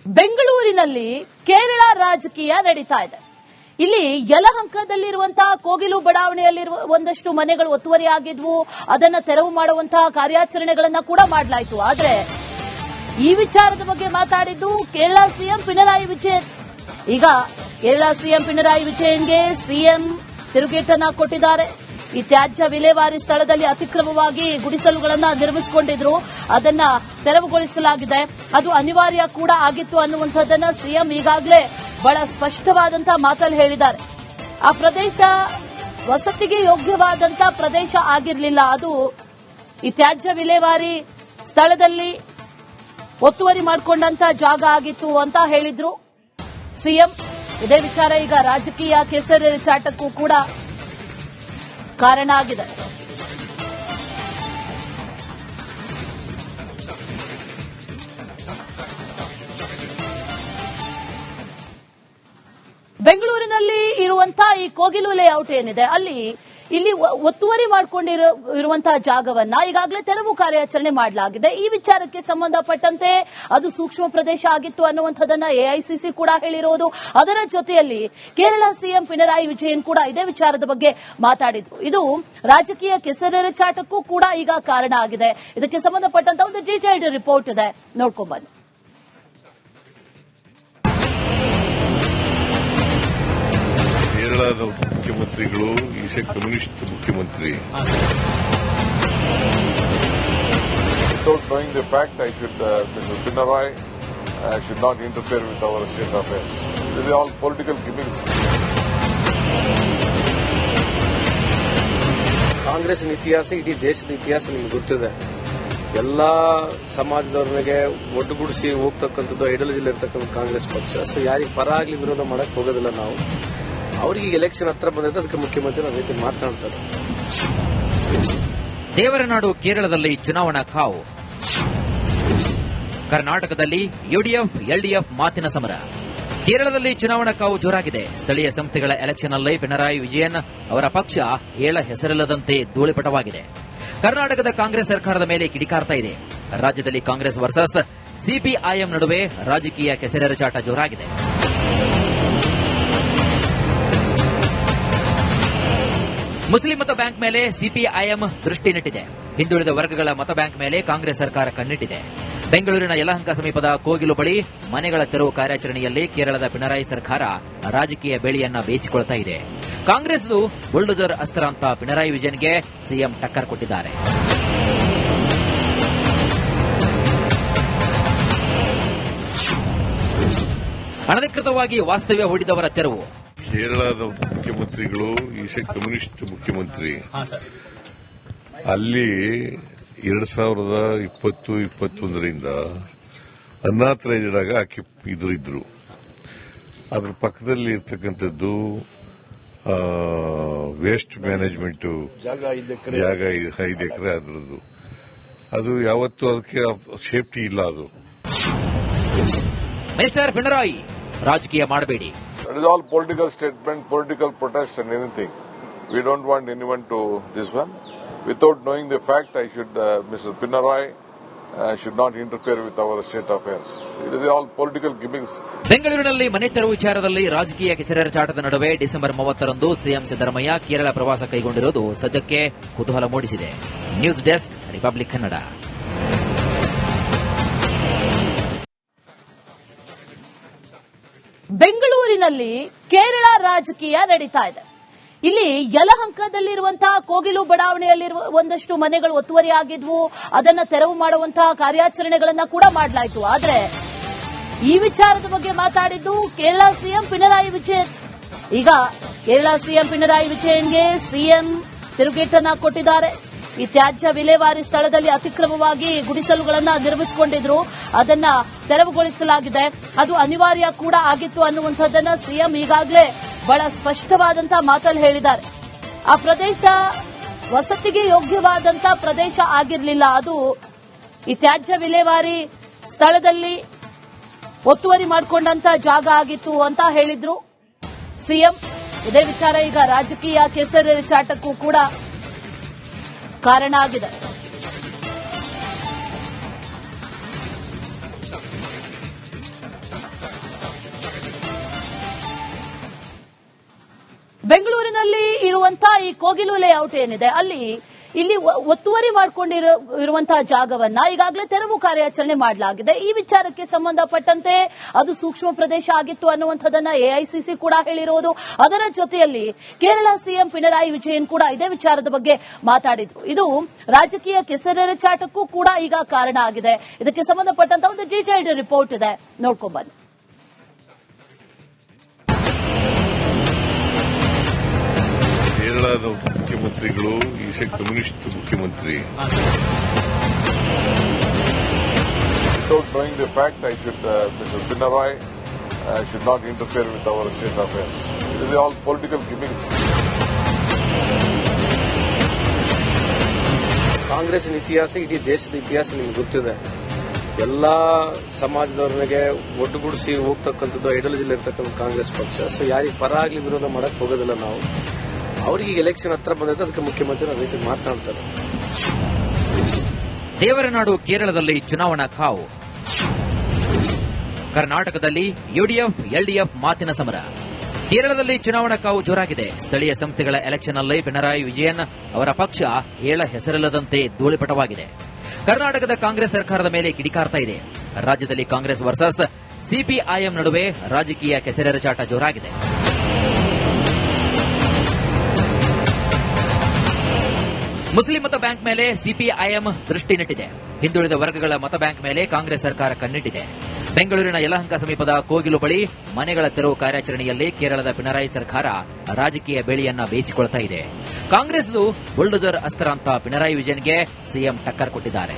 ಬೆಂಗಳೂರಿನಲ್ಲಿ ಕೇರಳ ರಾಜಕೀಯ ನಡೀತಾ ಇದೆ. ಇಲ್ಲಿ ಯಲಹಂಕದಲ್ಲಿರುವಂತಹ ಕೋಗಿಲು ಬಡಾವಣೆಯಲ್ಲಿರುವ ಒಂದಷ್ಟು ಮನೆಗಳು ಒತ್ತುವರಿಯಾಗಿದ್ವು. ಅದನ್ನ ತೆರವು ಮಾಡುವಂತಹ ಕಾರ್ಯಾಚರಣೆಗಳನ್ನ ಕೂಡ ಮಾಡಲಾಯಿತು. ಆದರೆ ಈ ವಿಚಾರದ ಬಗ್ಗೆ ಮಾತಾಡಿದ್ದು ಕೇರಳ ಸಿಎಂ ಪಿಣರಾಯಿ ವಿಜಯನ್. ಈಗ ಕೇರಳ ಸಿಎಂ ಪಿಣರಾಯಿ ವಿಜಯನ್ಗೆ ಸಿಎಂ ತಿರುಗೇಟನ್ನ ಕೊಟ್ಟಿದ್ದಾರೆ. ಈ ತ್ಯಾಜ್ಯ ವಿಲೇವಾರಿ ಸ್ಥಳದಲ್ಲಿ ಅತಿಕ್ರಮವಾಗಿ ಗುಡಿಸಲುಗಳನ್ನ ನಿರ್ಮಿಸಿಕೊಂಡಿದ್ರು, ಅದನ್ನ ತೆರವುಗೊಳಿಸಲಾಗಿದೆ. ಅದು ಅನಿವಾರ್ಯ ಕೂಡ ಆಗಿತ್ತು ಅನ್ನುವಂಥದ್ದನ್ನ ಸಿಎಂ ಈಗಾಗಲೇ ಬಹಳ ಸ್ಪಷ್ಟವಾದಂತಹ ಮಾತಲ್ಲಿ ಹೇಳಿದ್ದಾರೆ. ಆ ಪ್ರದೇಶ ವಸತಿಗೆ ಯೋಗ್ಯವಾದಂತಹ ಪ್ರದೇಶ ಆಗಿರಲಿಲ್ಲ, ಅದು ಈ ತ್ಯಾಜ್ಯ ವಿಲೇವಾರಿ ಸ್ಥಳದಲ್ಲಿ ಒತ್ತುವರಿ ಮಾಡಿಕೊಂಡಂತ ಜಾಗ ಆಗಿತ್ತು ಅಂತ ಹೇಳಿದ್ರು ಸಿಎಂ. ಇದೇ ವಿಚಾರ ಈಗ ರಾಜಕೀಯ ಕೆಸರೆರಚಾಟಕ್ಕೂ ಕೂಡ ಕಾರಣ ಆಗಿದೆ. ಬೆಂಗಳೂರಿನಲ್ಲಿ ಇರುವಂತಹ ಈ ಕೋಗಿಲು ಲೇಔಟ್ ಏನಿದೆ, ಇಲ್ಲಿ ಒತ್ತುವರಿ ಮಾಡಿಕೊಂಡಿರುವಂತಹ ಜಾಗವನ್ನ ಈಗಾಗಲೇ ತೆರವು ಕಾರ್ಯಾಚರಣೆ ಮಾಡಲಾಗಿದೆ. ಈ ವಿಚಾರಕ್ಕೆ ಸಂಬಂಧಪಟ್ಟಂತೆ ಅದು ಸೂಕ್ಷ್ಮ ಪ್ರದೇಶ ಆಗಿತ್ತು ಅನ್ನುವಂಥದ್ದನ್ನ ಎಐಸಿಸಿ ಕೂಡ ಹೇಳಿರೋದು. ಅದರ ಜೊತೆಯಲ್ಲಿ ಕೇರಳ ಸಿಎಂ ಪಿಣರಾಯಿ ವಿಜಯನ್ ಕೂಡ ಇದೇ ವಿಚಾರದ ಬಗ್ಗೆ ಮಾತಾಡಿದ್ರು. ಇದು ರಾಜಕೀಯ ಕೆಸರೆರಚಾಟಕ್ಕೂ ಕೂಡ ಈಗ ಕಾರಣ ಆಗಿದೆ. ಇದಕ್ಕೆ ಸಂಬಂಧಪಟ್ಟಂತ ಒಂದು ಡೀಟೇಲ್ಡ್ ರಿಪೋರ್ಟ್ ಇದೆ, ನೋಡ್ಕೊಂಡ್ಬನ್ನಿ. ಕೇರಳದ ಮುಖ್ಯಮಂತ್ರಿಗಳು ಈಸ್ ಎ ಕಮ್ಯುನಿಸ್ಟ್ ಮುಖ್ಯಮಂತ್ರಿ. Without knowing the fact, Mr. Pinarayi should not interfere with our state affairs. This is all political gimmicks. ಕಾಂಗ್ರೆಸ್ನ ಇತಿಹಾಸ ಇಡೀ ದೇಶದ ಇತಿಹಾಸ ನಿಮ್ಗೆ ಗೊತ್ತಿದೆ. ಎಲ್ಲಾ ಸಮಾಜದವರಿಗೆ ಒಟ್ಟುಗೂಡಿಸಿ ಹೋಗ್ತಕ್ಕಂಥದ್ದು ಐಡಿಯಾಲಜಿಲಿ ಇರ್ತಕ್ಕಂಥ ಕಾಂಗ್ರೆಸ್ ಪಕ್ಷ. ಸೊ ಯಾರಿಗೆ ಪರ ಆಗ್ಲಿ ವಿರೋಧ ಮಾಡಕ್ ಹೋಗೋದಿಲ್ಲ ನಾವು. ಅವರಿಗೆ ಎಲೆಕ್ಷನ್ ಹತ್ರ ಬಂದೈತೆ, ಅದಕ್ಕೆ ಮುಖ್ಯಮಂತ್ರಿ ಆ ರೀತಿ ಮಾತನಾಡ್ತಾರೆ. ದೇವರನಾಡು ಕೇರಳದಲ್ಲಿ ಚುನಾವಣಾ ಕಾವು. ಕರ್ನಾಟಕದಲ್ಲಿ ಯುಡಿಎಫ್ ಎಲ್ಡಿಎಫ್ ಮಾತಿನ ಸಮರ. ಕೇರಳದಲ್ಲಿ ಚುನಾವಣಾ ಕಾವು ಜೋರಾಗಿದೆ. ಸ್ಥಳೀಯ ಸಂಸ್ಥೆಗಳ ಎಲೆಕ್ಷನ್ನಲ್ಲಿ ಪಿಣರಾಯಿ ವಿಜಯನ್ ಅವರ ಪಕ್ಷ ಹೆಸರಿಲ್ಲದಂತೆ ಧೂಳಿಪಟವಾಗಿದೆ. ಕರ್ನಾಟಕದ ಕಾಂಗ್ರೆಸ್ ಸರ್ಕಾರದ ಮೇಲೆ ಕಿಡಿಕಾರ್ತಾ ಇದೆ. ರಾಜ್ಯದಲ್ಲಿ ಕಾಂಗ್ರೆಸ್ ವರ್ಸಸ್ ಸಿಪಿಐಎಂ ನಡುವೆ ರಾಜಕೀಯ ಕೆಸರೆರಚಾಟ ಜೋರಾಗಿದೆ. ಮುಸ್ಲಿಂ ಮತ ಬ್ಯಾಂಕ್ ಮೇಲೆ ಸಿಪಿಐಎಂ ದೃಷ್ಟಿ ನೆಟ್ಟಿದೆ. ಹಿಂದುಳಿದ ವರ್ಗಗಳ ಮತ ಬ್ಯಾಂಕ್ ಮೇಲೆ ಕಾಂಗ್ರೆಸ್ ಸರ್ಕಾರ ಕಣ್ಣಿಟ್ಟಿದೆ. ಬೆಂಗಳೂರಿನ ಯಲಹಂಕ ಸಮೀಪದ ಕೋಗಿಲು ಬಳಿ ಮನೆಗಳ ತೆರವು ಕಾರ್ಯಾಚರಣೆಯಲ್ಲಿ ಕೇರಳದ ಪಿಣರಾಯಿ ಸರ್ಕಾರ ರಾಜಕೀಯ ಬೇಳಿಯನ್ನ ಬೇಯಿಸಿಕೊಳ್ತಾ ಇದೆ. ಕಾಂಗ್ರೆಸ್ದು ಬುಲ್ಡೋಜರ್ ಅಸ್ತ್ರ ಅಂತ ಪಿಣರಾಯಿ ವಿಜಯನ್ಗೆ ಸಿಎಂ ಟಕ್ಕರ್ ಕೊಟ್ಟಿದ್ದಾರೆ. ಅನಧಿಕೃತವಾಗಿ ವಾಸ್ತವ್ಯ ಹೂಡಿದವರ ತೆರವು. ಕೇರಳದ ಮುಖ್ಯಮಂತ್ರಿಗಳು ಈಸ್ ಎ ಕಮ್ಯುನಿಸ್ಟ್ ಮುಖ್ಯಮಂತ್ರಿ. ಅಲ್ಲಿ 2020-21ರಿಂದ ಅನ್ನಾಥರೈಸ್ಡ್ ಆಗಿ ಇದ್ರು. ಅದ್ರ ಪಕ್ಕದಲ್ಲಿ ಇರ್ತಕ್ಕಂಥದ್ದು ವೇಸ್ಟ್ ಮ್ಯಾನೇಜ್ಮೆಂಟ್ ಜಾಗ 5 ಎಕರೆ ಅದ್ರದ್ದು. ಅದು ಯಾವತ್ತೂ ಅದಕ್ಕೆ ಸೇಫ್ಟಿ ಇಲ್ಲ. ಅದು ಮಿನಿಸ್ಟರ್ ಪಿಣರಾಯಿ ರಾಜಕೀಯ ಮಾಡಬೇಡಿ. It is all political statement, political protest and anything. We don't want anyone to this one. Without knowing the fact, Mr. Pinarayi should not interfere with our state affairs. It is all political gimmicks. ಬೆಂಗಳೂರಿನಲ್ಲಿ ಮನೆ ತೆರವು ವಿಚಾರದಲ್ಲಿ ರಾಜಕೀಯ ಕೆಸರೆರಚಾಟದ ನಡುವೆ December 30ರಂದು CM Siddaramaiah Kerala ಪ್ರವಾಸ ಕೈಗೊಂಡಿರುವುದು ಸದ್ಯಕ್ಕೆ ಕುತೂಹಲ ಮೂಡಿಸಿದೆ. News desk, republic Kannada. ಬೆಂಗಳೂರಿನಲ್ಲಿ ಕೇರಳ ರಾಜಕೀಯ ನಡೀತಾ ಇದೆ. ಇಲ್ಲಿ ಯಲಹಂಕದಲ್ಲಿರುವಂತಹ ಕೋಗಿಲು ಬಡಾವಣೆಯಲ್ಲಿರುವ ಒಂದಷ್ಟು ಮನೆಗಳು ಒತ್ತುವರಿಯಾಗಿದ್ವು, ಅದನ್ನ ತೆರವು ಮಾಡುವಂತಹ ಕಾರ್ಯಾಚರಣೆಗಳನ್ನ ಕೂಡ ಮಾಡಲಾಯಿತು. ಆದರೆ ಈ ವಿಚಾರದ ಬಗ್ಗೆ ಮಾತಾಡಿದ್ದು ಕೇರಳ ಸಿಎಂ ಪಿಣರಾಯಿ ವಿಜಯನ್. ಈಗ ಕೇರಳ ಸಿಎಂ ಪಿಣರಾಯಿ ವಿಜಯನ್ಗೆ ಸಿಎಂ ತಿರುಗೇಟನ್ನ ಕೊಟ್ಟಿದ್ದಾರೆ. ಈ ತ್ಯಾಜ್ಯ ವಿಲೇವಾರಿ ಸ್ಥಳದಲ್ಲಿ ಅತಿಕ್ರಮವಾಗಿ ಗುಡಿಸಲುಗಳನ್ನ ನಿರ್ಮಿಸಿಕೊಂಡಿದ್ರು, ಅದನ್ನ ತೆರವುಗೊಳಿಸಲಾಗಿದೆ. ಅದು ಅನಿವಾರ್ಯ ಕೂಡ ಆಗಿತ್ತು ಅನ್ನುವಂಥದ್ದನ್ನ ಸಿಎಂ ಈಗಾಗಲೇ ಬಹಳ ಸ್ಪಷ್ಟವಾದಂತಹ ಮಾತಲ್ಲಿ ಹೇಳಿದ್ದಾರೆ. ಆ ಪ್ರದೇಶ ವಸತಿಗೆ ಯೋಗ್ಯವಾದಂತಹ ಪ್ರದೇಶ ಆಗಿರಲಿಲ್ಲ, ಅದು ಈ ತ್ಯಾಜ್ಯ ವಿಲೇವಾರಿ ಸ್ಥಳದಲ್ಲಿ ಒತ್ತುವರಿ ಮಾಡಿಕೊಂಡಂತ ಜಾಗ ಆಗಿತ್ತು ಅಂತ ಹೇಳಿದ್ರು ಸಿಎಂ. ಇದೇ ವಿಚಾರ ಈಗ ರಾಜಕೀಯ ಕೆಸರೆರಚಾಟಕ್ಕೂ ಕೂಡ ಕಾರಣ ಆಗಿದೆ. ಇರುವಂತಹ ಈ ಕೋಗಿಲು ಲೇಔಟ್ ಏನಿದೆ ಇಲ್ಲಿ ಒತ್ತುವರಿ ಮಾಡಿಕೊಂಡಿರುವಂತಹ ಜಾಗವನ್ನ ಈಗಾಗಲೇ ತೆರವು ಕಾರ್ಯಾಚರಣೆ ಮಾಡಲಾಗಿದೆ. ಈ ವಿಚಾರಕ್ಕೆ ಸಂಬಂಧಪಟ್ಟಂತೆ ಅದು ಸೂಕ್ಷ್ಮ ಪ್ರದೇಶ ಆಗಿತ್ತು ಅನ್ನುವಂಥದ್ದನ್ನ ಎಐಸಿಸಿ ಕೂಡ ಹೇಳಿರೋದು. ಅದರ ಜೊತೆಯಲ್ಲಿ ಕೇರಳ ಸಿಎಂ ಪಿಣರಾಯಿ ವಿಜಯನ್ ಕೂಡ ಇದೇ ವಿಚಾರದ ಬಗ್ಗೆ ಮಾತಾಡಿದ್ರು. ಇದು ರಾಜಕೀಯ ಕೆಸರೆರಚಾಟಕ್ಕೂ ಕೂಡ ಈಗ ಕಾರಣ ಆಗಿದೆ. ಇದಕ್ಕೆ ಸಂಬಂಧಪಟ್ಟಂತ ಒಂದು ಡೀಟೇಲ್ಡ್ ರಿಪೋರ್ಟ್ ಇದೆ, ನೋಡ್ಕೊಂಡ್ಬನ್ನಿ. ಕೇರಳದ ಮುಖ್ಯಮಂತ್ರಿಗಳು ಈಸ್ ಎ ಕಮ್ಯುನಿಸ್ಟ್ ಮುಖ್ಯಮಂತ್ರಿ. Without knowing the fact, Mr. Pinarayi should not interfere with our state affairs. It is all political gimmicks. ಕಾಂಗ್ರೆಸ್ಸಿನ ಇತಿಹಾಸ ಇಡೀ ದೇಶದ ಇತಿಹಾಸ ನಿಮ್ಗೆ ಗೊತ್ತಿದೆ. ಎಲ್ಲಾ ಸಮಾಜದವರಿಗೆ ಒಟ್ಟುಗೂಡಿಸಿ ಹೋಗ್ತಕ್ಕಂಥದ್ದು ಐಡಿಯಾಲಜಿಲಿ ಇರ್ತಕ್ಕಂಥ ಕಾಂಗ್ರೆಸ್ ಪಕ್ಷ. ಸೊ ಯಾರಿಗೆ ಪರ ಆಗ್ಲಿ ವಿರೋಧ ಮಾಡಕ್ ಹೋಗೋದಿಲ್ಲ ನಾವು. ಅವ್ರಿಗೆ ಈಗ ಎಲೆಕ್ಷನ್ ಹತ್ರ ಬಂದೈತೆ, ಅದಕ್ಕೆ ಮುಖ್ಯಮಂತ್ರಿ ಅದೇ ರೀತಿ ಮಾತನಾಡ್ತಾರೆ. ದೇವರ ನಾಡು ಕೇರಳದಲ್ಲಿ ಚುನಾವಣಾ ಕಾವು. ಕರ್ನಾಟಕದಲ್ಲಿ ಯುಡಿಎಫ್ ಎಲ್ಡಿಎಫ್ ಮಾತಿನ ಸಮರ. ಕೇರಳದಲ್ಲಿ ಚುನಾವಣಾ ಕಾವು ಜೋರಾಗಿದೆ. ಸ್ಥಳೀಯ ಸಂಸ್ಥೆಗಳ ಎಲೆಕ್ಷನ್ನಲ್ಲಿ ಪಿಣರಾಯಿ ವಿಜಯನ್ ಅವರ ಪಕ್ಷ ಏಳ ಹೆಸರಿಲ್ಲದಂತೆ ಧೂಳಿಪಟವಾಗಿದೆ. ಕರ್ನಾಟಕದ ಕಾಂಗ್ರೆಸ್ ಸರ್ಕಾರದ ಮೇಲೆ ಕಿಡಿಕಾರ್ತಾ ಇದೆ. ರಾಜ್ಯದಲ್ಲಿ ಕಾಂಗ್ರೆಸ್ ವರ್ಸಸ್ ಸಿಪಿಐಎಂ ನಡುವೆ ರಾಜಕೀಯ ಕೆಸರೆರಚಾಟ ಜೋರಾಗಿದೆ. ಮುಸ್ಲಿಂ ಮತ ಬ್ಯಾಂಕ್ ಮೇಲೆ ಸಿಪಿಐಎಂ ದೃಷ್ಟಿ ನೆಟ್ಟಿದೆ. ಹಿಂದುಳಿದ ವರ್ಗಗಳ ಮತ ಬ್ಯಾಂಕ್ ಮೇಲೆ ಕಾಂಗ್ರೆಸ್ ಸರ್ಕಾರ ಕಣ್ಣಿಟ್ಟಿದೆ. ಬೆಂಗಳೂರಿನ ಯಲಹಂಕ ಸಮೀಪದ ಕೋಗಿಲು ಬಳಿ ಮನೆಗಳ ತೆರವು ಕಾರ್ಯಾಚರಣೆಯಲ್ಲಿ ಕೇರಳದ ಪಿಣರಾಯಿ ಸರ್ಕಾರ ರಾಜಕೀಯ ಬೇಳಿಯನ್ನ ಬೇಯಿಸಿಕೊಳ್ತಾ ಇದೆ. ಕಾಂಗ್ರೆಸ್ದು ಬುಲ್ಡೋಜರ್ ಅಸ್ತ್ರ ಅಂತ ಪಿಣರಾಯಿ ವಿಜಯನ್ಗೆ ಸಿಎಂ ಟಕ್ಕರ್ ಕೊಟ್ಟಿದ್ದಾರೆ.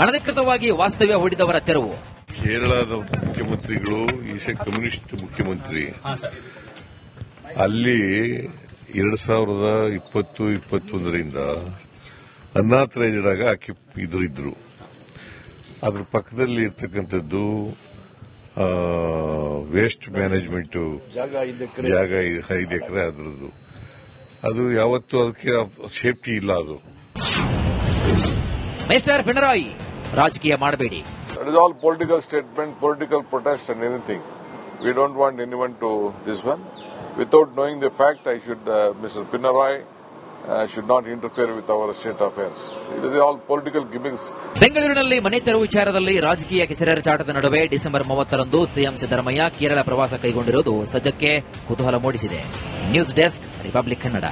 ಅನಧಿಕೃತವಾಗಿ ವಾಸ್ತವ್ಯ ಹೂಡಿದವರ ತೆರವು. ಕೇರಳದ ಮುಖ್ಯಮಂತ್ರಿಗಳು ಈಸ್ ಎ ಕಮ್ಯುನಿಸ್ಟ್ ಮುಖ್ಯಮಂತ್ರಿ. ಅಲ್ಲಿ 2020-21ರಿಂದ ಅನ್ನಾಥರೈಸ್ಡ್ ಆಗ ಇದ್ರು. ಅದ್ರ ಪಕ್ಕದಲ್ಲಿ ಇರ್ತಕ್ಕಂಥದ್ದು ವೇಸ್ಟ್ ಮ್ಯಾನೇಜ್ಮೆಂಟ್ ಜಾಗ 5 ಎಕರೆ ಅದ್ರದ್ದು. ಅದು ಯಾವತ್ತೂ ಅದಕ್ಕೆ ಸೇಫ್ಟಿ ಇಲ್ಲ. ಅದು ಮಿಸ್ಟರ್ ಪಿಣರಾಯಿ ರಾಜಕೀಯ ಮಾಡಬೇಡಿ. That is all political statement, political protest and anything. We don't want anyone to this one. Without knowing the fact, Mr. Pinarayi should not interfere with our state affairs. It is all political gimmicks. ಬೆಂಗಳೂರಿನಲ್ಲಿ ಮನೆ ತೆರವು ವಿಚಾರದಲ್ಲಿ ರಾಜಕೀಯ ಕೆಸರೆರಚಾಟದ ನಡುವೆ December 30ರಂದು CM Siddaramaiah Kerala ಪ್ರವಾಸ ಕೈಗೊಂಡಿರುವುದು ಸದ್ಯಕ್ಕೆ ಕುತೂಹಲ ಮೂಡಿಸಿದೆ. News desk republic Kannada.